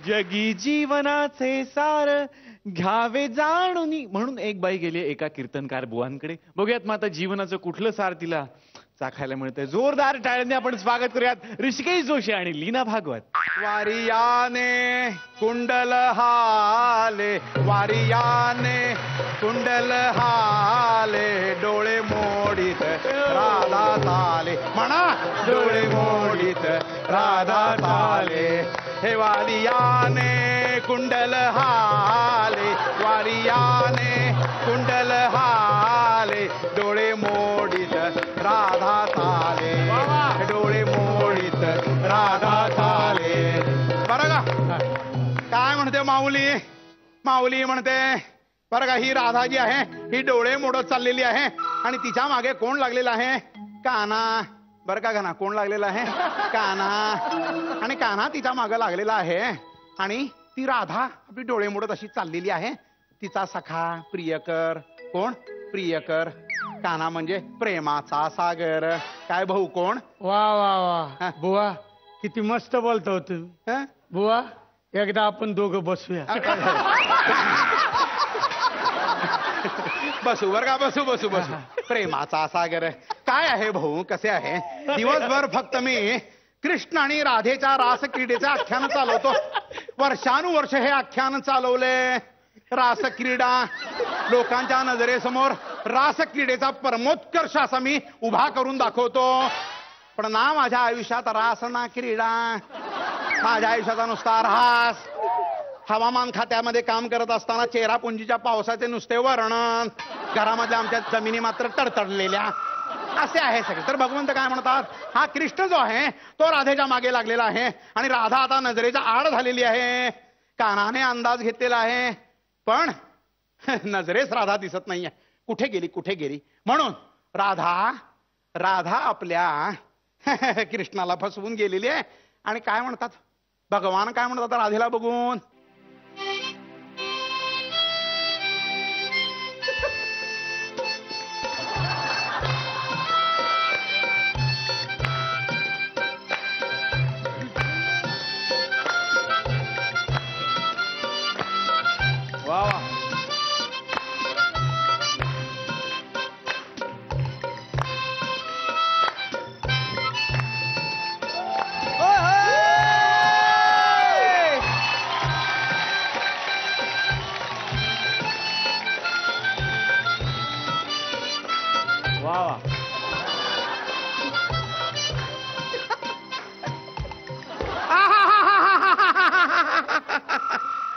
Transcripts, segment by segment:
जगी जीवनाचे सार घ्यावे जाणून म्हणून एक बाई गेली एका कीर्तनकार बुवांकडे. बघूयात मग आता जीवनाचं कुठलं सार तिला चाखायला मिळतंय. जोरदार टाळ्यांनी आपण स्वागत करूयात ऋषिकेश जोशी आणि लीना भागवत. वारियाने कुंडल हाले, वारियाने कुंडल हाले, डोळे मोडीत राधा चाले. म्हणा, डोळे मोडीत राधा चाले. हे वारियाने कुंडल हाले, वारियाने कुंडल हाले, डोळे मोडीत राधा चाले. डोळे मोडीत राधा चाले. बरं का काय म्हणते माऊली? माऊली म्हणते बरं का, ही राधा जी आहे ही डोळे मोडत चाललेली आहे आणि तिच्या मागे कोण लागलेला आहे? कान्हा. बरं का कान्हा, कोण लागलेला आहे? कान्हा. आणि कान्हा तिच्या मागे लागलेला आहे आणि ती राधा आपली डोळे मोडत अशी चाललेली आहे. तिचा सखा प्रियकर. कोण? प्रियकर. कान्हा म्हणजे प्रेमाचा सागर. काय भाऊ कोण? वा वा वा बुवा, किती मस्त बोलतो तुम्ही. बुवा, एकदा आपण दोघं बसूया. बसू बर का, बसू बसू बसू. प्रेमाचा सागर काय आहे भाऊ, कसे आहे? दिवसभर फक्त मी कृष्ण आणि राधेच्या रास क्रीडेचे आख्यान चालवतो. वर्षानुवर्ष हे आख्यान चालवले. रास क्रीडा लोकांच्या नजरेसमोर रास क्रीडेचा परमोत्कर्ष असा मी उभा करून दाखवतो. पण ना माझ्या आयुष्यात रास ना क्रीडा. माझ्या आयुष्याचा नुसता रास. हवामान खात्यामध्ये काम करत असताना चेरापुंजीच्या पावसाचे नुसते वर्णन. घरामधल्या आमच्या जमिनी मात्र तडतडलेल्या. असे आहे सगळे. तर भगवंत काय म्हणतात, हा कृष्ण जो आहे तो राधेच्या मागे लागलेला आहे आणि राधा आता नजरेच्या आड झालेली आहे. कानाने अंदाज घेतलेला आहे पण नजरेस राधा दिसत नाहीये. कुठे गेली कुठे गेली? म्हणून राधा राधा आपल्या कृष्णाला फसवून गेलेली आहे. आणि काय म्हणतात भगवान, काय म्हणतात राधेला बघून? वा वा.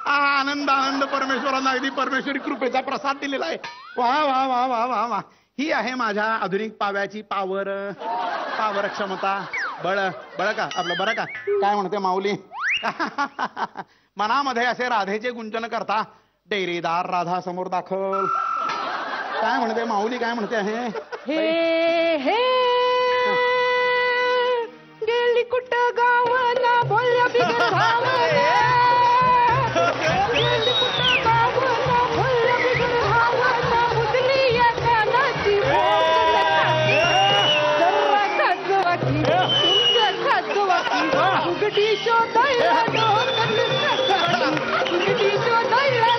आनंद आनंद परमेश्वरांना अगदी परमेश्वरी कृपेचा प्रसाद दिलेला आहे. वा वा वा वा वा वा. ही आहे माझ्या आधुनिक पाव्याची पावर. पावर क्षमता. बळ बळ का आपलं. बरं का काय म्हणते माऊली? मनामध्ये असे राधेचे गुंजन करता डेरेदार राधा समोर दाखल. काय म्हणते माऊली? काय म्हणते आहे? हे हे गेली कुठं गावाला बोलल्या बिगर भावाला. गेली कुठं गावाला बोलल्या बिगर भावाला. उठली या कानाची जरा खाजवाकी तुमच्या खाजवाकी. उघडी शोधायला उघडी शोधायला.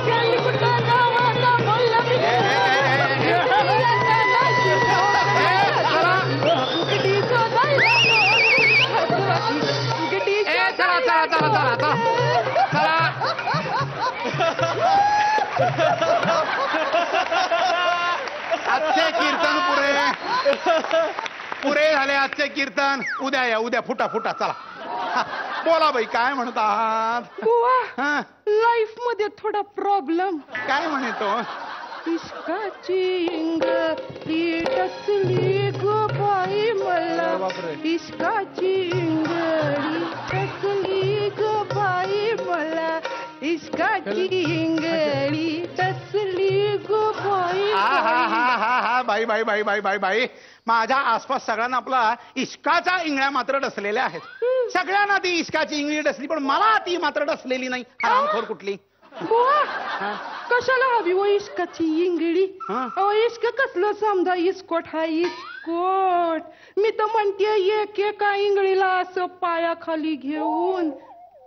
गेली कुठं गावाला बोलल्या बिगर आजचे कीर्तन पुरे झाले. आजचे कीर्तन उद्या या. उद्या फुटा फुटा. चला बोला बाई, काय म्हणतात? बुवा, लाईफ मध्ये थोडा प्रॉब्लेम. काय म्हणतो? इश्काची इंगळी टसली ग बाई मला. इश्काची इंगळी टसली ग बाई मला. इश्काची इंगळी टसली ग बाई. हा हा हा हा हा. बाई बाई बाई बाई बाई बाई. माझ्या आसपास सगळ्यांना आपला इश्काच्या इंगळ्या मात्र डसलेल्या आहेत. सगळ्यांना ती इश्काची इंगळी डसली पण मला ती मात्र डसलेली नाही. हरामखोर कुठली. बुवा, कशाला हवी व इश्काची इंगळी? अहो इश्क कसलं समजा इस्कोट हा इस्कोट. मी तर म्हणते एक एका इंगळीला असं पायाखाली घेऊन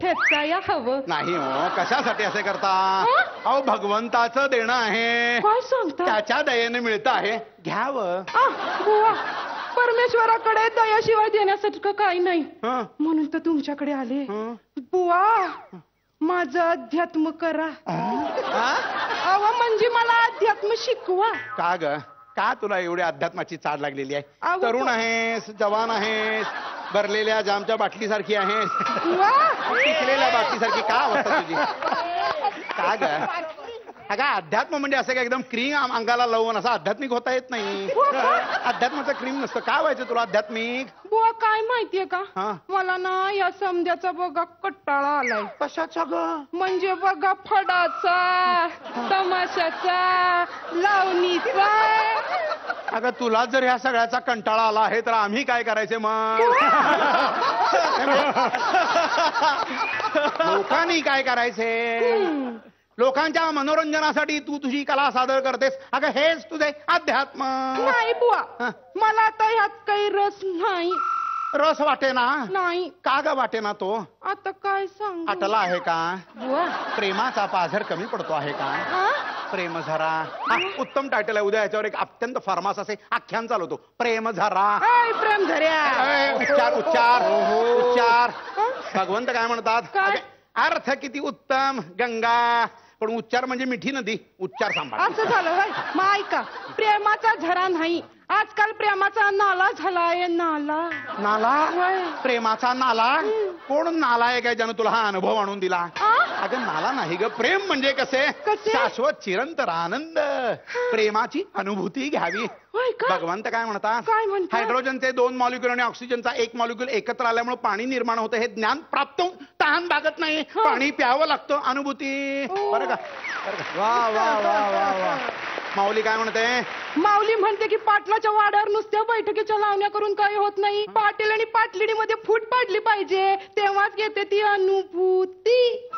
ठेचाया हवं. नाही हो, कशासाठी असे करता? हं? अहो भगवंताचं देणं आहे, काय सांगता? त्याच्या दयेने मिळतं आहे, घ्यावं. बुवा, परमेश्वराकडे दयाशिवाय देण्यासारखं काही नाही, हं, म्हणून तर तुमच्याकडे आले. हं. बुवा, माझं अध्यात्म करा. हा? अव म्हणजे मला अध्यात्म शिकवा. का ग, का तुला एवढी अध्यात्माची चाड लागलेली आहे? अहो, तरुण आहेस, जवान आहेस, भरलेल्या जामच्या बाटलीसारखी आहेस, वा. पिकलेल्या बाटलीसारखी का अवस्था तुझी? का ग? अगं अध्यात्म म्हणजे असं काय एकदम क्रीम अंगाला लावून असं आध्यात्मिक होता येत नाही. अध्यात्माचं क्रीम नसतं. काय व्हायचं तुला आध्यात्मिक? बुवा, काय माहितीये का, हा. मला ना या समध्याचा बघा कट्टाळा आलाय. कशाचा ग? म्हणजे बघा फडाचा, तमाशाचा, लावणीचा. अगं तुला जर ह्या सगळ्याचा कंटाळा आला आहे तर आम्ही काय करायचे मग? लोकांनी काय करायचे? लोकांच्या मनोरंजनासाठी तू तुझी कला सादर करतेस. अगं हेच तुझे अध्यात्म. नाही बुवा, हं. मला आता ह्यात काही रस नाही. रस वाटे ना? नाही. का ग वाटे ना तो? आता काय सांगू आटला आहे का? बुवा? प्रेमाचा पाझर कमी पडतो आहे का? हा? प्रेम झरा. हा, उत्तम टायटल आहे. उद्या याच्यावर एक अत्यंत फर्मास असे आख्यान चालवतो. प्रेम झरा. हाय, प्रेम धर्या. उच्चार उच्चार उच्चार. भगवंत काय म्हणतात? काय? अगं, अर्थ किती उत्तम गंगा, पण उच्चार म्हणजे मिठी नदी. उच्चार सांभाळ. असं झालं होय? मग ऐका, प्रेमाचा झरा नाही, आजकाल प्रेमाचा नाला झालाय. नाला. नाला? होय. प्रेमाचा नाला? कोण नाला आहे काय ज्यानं तुला हा अनुभव आणून दिला? आ? अगं नाला नाही ग. प्रेम म्हणजे कसे? कसे? शाश्वत चिरंतर आनंद, प्रेमाची अनुभूती घ्यावी. होय का? भगवंत काय म्हणतात? काय म्हणतात? हायड्रोजनचे 2 मॉलिक्युल आणि ऑक्सिजनचा 1 मॉलिक्युल एकत्र आल्यामुळे पाणी निर्माण होतं. हे ज्ञान प्राप्त होऊन तहान भागत नाही. पाणी प्यावं लागतं. अनुभूती. बरं का? वा वा वा वा वा. माऊली काय म्हणते? माऊली म्हणते की पाटलाच्या वाड्यावर नुसत्या बैठकीच्या लावण्या करून काही होत नाही. पाटील आणि पाटलिडीमध्ये फूट पडली पाहिजे, तेव्हाच घेते ती अनुभूती.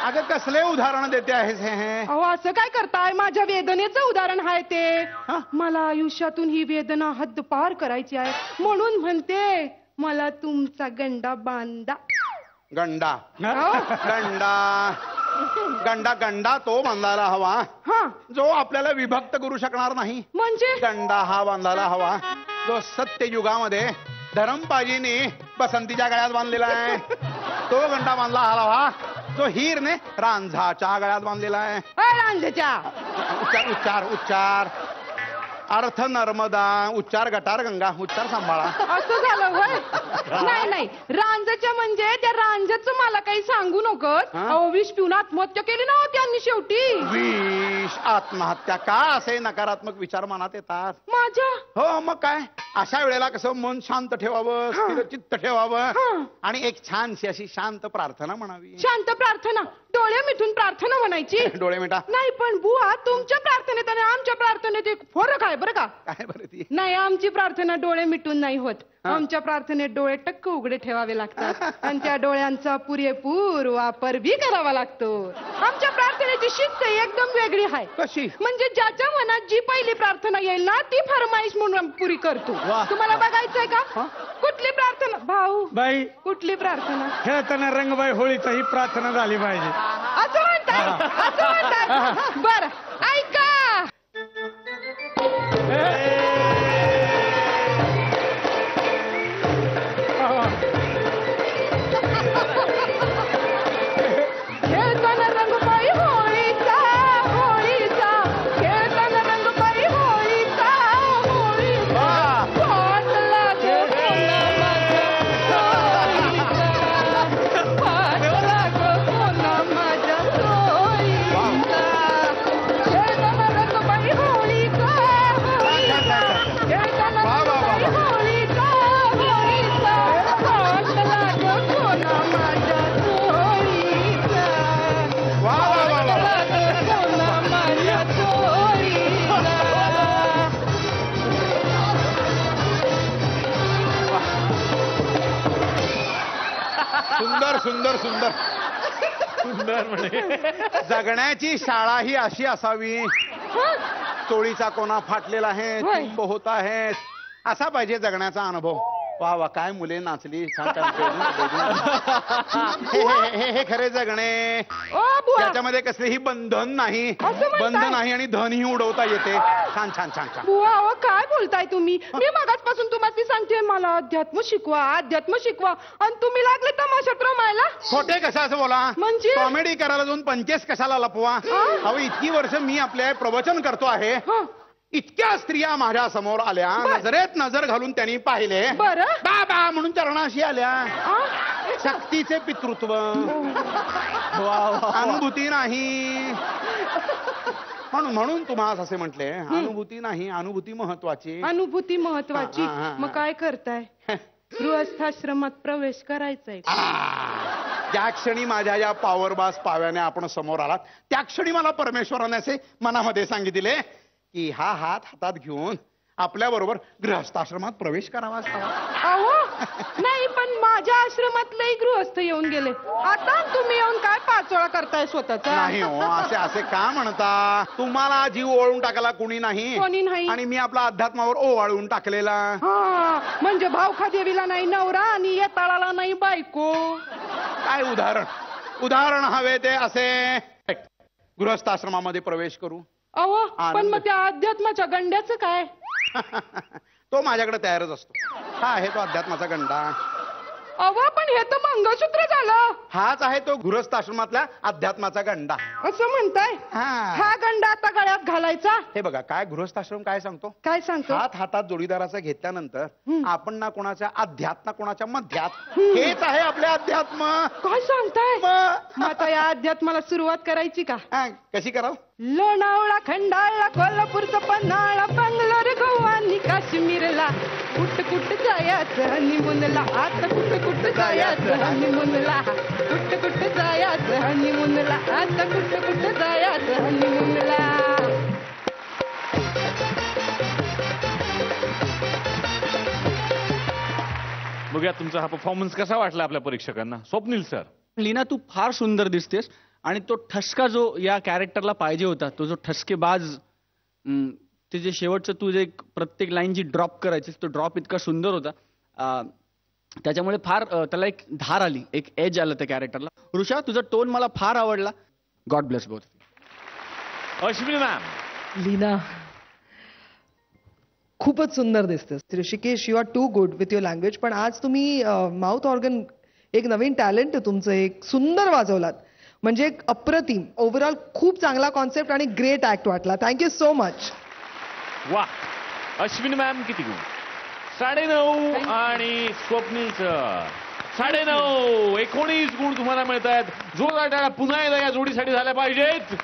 अगं कसले उदाहरण देते आहेस हे? अहो, असं काय करताय? माझ्या वेदनेचं उदाहरण आहे ते. हा? मला आयुष्यातून ही वेदना हद्दपार करायची आहे, म्हणून म्हणते मला तुमचा गंडा बांधा. गंडा. हो? गंडा गंडा गंडा तो बांधायला हवा हा, जो आपल्याला विभक्त करू शकणार नाही. म्हणजे गंडा हा बांधायला हवा जो सत्ययुगामध्ये धरमपाजीने बसंतीच्या गळ्यात बांधलेला आहे. तो गंडा बांधला हवा जो हीरने रांझाच्या गळ्यात बांधलेला आहे. रांझेच्या. उच्चार उच्चार उच्चार. अर्थ नर्मदा. उच्चार गटार गंगा. उच्चार सांभाळा. असं झालं होय? नाही नाही, रांझच्या म्हणजे त्या रांझचं मला काही सांगू नकोस. हा? अहो, विष पिऊन आत्महत्या केली ना त्यांनी शेवटी. विष आत्महत्या का? असे नकारात्मक विचार मनात येतात. माझ्या हो मग काय, अशा वेळेला कसं मन शांत ठेवावं, स्थिर चित्त ठेवावं हा. आणि एक छानशी अशी शांत प्रार्थना म्हणावी. शांत प्रार्थना, डोळे मिटून प्रार्थना म्हणायची. डोळे मिटा. नाही पण बुवा, तुमच्या प्रार्थनेत आणि आमच्या प्रार्थनेत एक फरक आहे बरं का? काय बरं ती? नाही, आमची प्रार्थना डोळे मिटून नाही होत. हा. आमच्या प्रार्थनेत डोळे टक्क उघडे ठेवावे लागतात आणि त्या डोळ्यांचा पुरेपूर वापर बी करावा लागतो. आमच्या प्रार्थनेची शिस्त एकदम वेगळी आहे. कशी? म्हणजे ज्याच्या मनात जी पहिली प्रार्थना येईल ना, ती फरमाईश म्हणून पुरी करतो. वाह. तुम्हाला बघायचंय का? हा? कुठली प्रार्थना भाऊ? बाई, कुठली प्रार्थना? खेळताना रंगबाई होळीचा ही प्रार्थना झाली पाहिजे. असं म्हणताय? असं म्हणताय? बर, ऐका. खेळताना रंगबाई होळीचा, होळीचा, खेळताना रंगबाई होळीचा, होळीचा, फाटला गो कोणा माझ्या सोयीचा, फाटला गो कोणा माझ्या सोयीचा, खेळताना रंगबाई होळीचा, होळीचा, खेळताना रंगबाई होळीचा, होळीचा, फाटला गो कोणा माझ्या सोयीचा, वा वा वा वा. फाटला गो कोणा माझ्या सोयीचा. सुंदर सुंदर सुंदर सुंदर म्हणे. जगण्याची शाळा ही अशी असावी. चोळीचा कोणा फाटलेला आहे, होय. चिंब होत आहे, असा पाहिजे जगण्याचा अनुभव. वा वा काय मुले नाचली छान छान हे खरे जगणे ओ बुवा त्याच्यामध्ये कसलेही बंधन नाही असं म्हणताय? बंध नाही आणि धनही उडवता येते छान छान छान छान बुवा अहो काय बोलताय तुम्ही मी मागासपासून तुम्हाला सांगते मला अध्यात्म शिकवा आणि तुम्ही लागले तमाशात रमायला खोटे कसं बोला म्हणजे? कॉमेडी करायला जाऊन पंचेस कशाला लपवा अहो इतकी वर्ष मी आपले प्रवचन करतो आहे हं. इतक्या स्त्रिया माझ्या समोर आल्या बर. नजरेत नजर घालून त्यांनी पाहिले बरं बाबा म्हणून चरणाशी आल्या आ? शक्तीचे पितृत्व अनुभूती नाही म्हणून तुम्हाला असे म्हटले अनुभूती नाही अनुभूती महत्वाची अनुभूती महत्वाची हा, हा, हा. मग काय करताय गृहस्थाश्रमात प्रवेश करायचाय त्या क्षणी माझ्या या पॉवर बास पाव्याने आपण समोर आलात त्या क्षणी मला परमेश्वराने असे मनामध्ये सांगितले की हा हात हातात घेऊन आपल्या बरोबर गृहस्थाश्रमात प्रवेश करावा अहो नाही पण माझ्या आश्रमात लई गृहस्थ येऊन गेले आता तुम्ही येऊन काय पाचोळा करताय स्वतःचा नाही हो असे का म्हणता तुम्हाला जीव ओवाळून टाकायला कोणी कोणी नाही. आणि मी आपला अध्यात्मावर ओवाळून टाकलेला हा म्हणजे भावखा देवीला नाही नवरा आणि येताळाला नाही बायको काय उदाहरण हवे ते असे गृहस्थाश्रमामध्ये प्रवेश करू अहो पण मग त्या अध्यात्माच्या गंड्याचं काय तो माझ्याकडे तयारच असतो हा आहे तो अध्यात्माचा गंडा अहो पण हे तर मंगळसूत्र झालं हाच आहे तो गृहस्थाश्रमातल्या अध्यात्माचा गंडा असं म्हणताय हा हा गंडा आता गळ्यात घालायचा हे बघा काय गृहस्थाश्रम काय सांगतो काय सांगतो हात हातात जोडीदाराचा घेतल्यानंतर आपण ना कोणाच्या अध्यात्म ना कोणाच्या मध्यात हेच आहे आपले अध्यात्म काय सांगताय मग मग आता या अध्यात्माला सुरुवात करायची का हा, कशी कराव लोणावळा खंडाळा कोल्हापूरचा पन्हाळा बंगलोर गोवा आणि काश्मीरला कुठ जायचं हनीमूनला आता कुठ जायचं हनीमूनला कुठ जायचं हनीमूनला आता कुठ जायचं हनीमूनला बघूया तुमचा हा परफॉर्मन्स कसा वाटला आपल्या परीक्षकांना. स्वप्नील सर. लीना तू फार सुंदर दिसतेस आणि तो ठसका जो या कॅरेक्टरला पाहिजे होता तो जो ठसकेबाज ते जे शेवटचं तू जे प्रत्येक लाईन जी ड्रॉप करायचीस तो ड्रॉप इतका सुंदर होता त्याच्यामुळे फार त्याला एक धार आली एक एज आलं त्या कॅरेक्टरला. ऋषा तुझा टोन मला फार आवडला. God bless both. Ashwini ma'am. Leena खूपच सुंदर दिसतेस. Hrishikesh you are too good with your language पण आज तुम्ही माउथ ऑर्गन एक नवीन टॅलेंट आहे तुमचं एक सुंदर वाजवलात म्हणजे एक अप्रतिम ओव्हरऑल खूप चांगला कॉन्सेप्ट आणि ग्रेट ऍक्ट वाटला. Thank you so much. वा. अश्विनी मॅम किती गुण. 9.5 आणि स्वप्नील सर 9.5 19 गुण तुम्हाला मिळत आहेत. जोरदार टाळ्या पुन्हा एकदा या जोडीसाठी झाल्या पाहिजेत.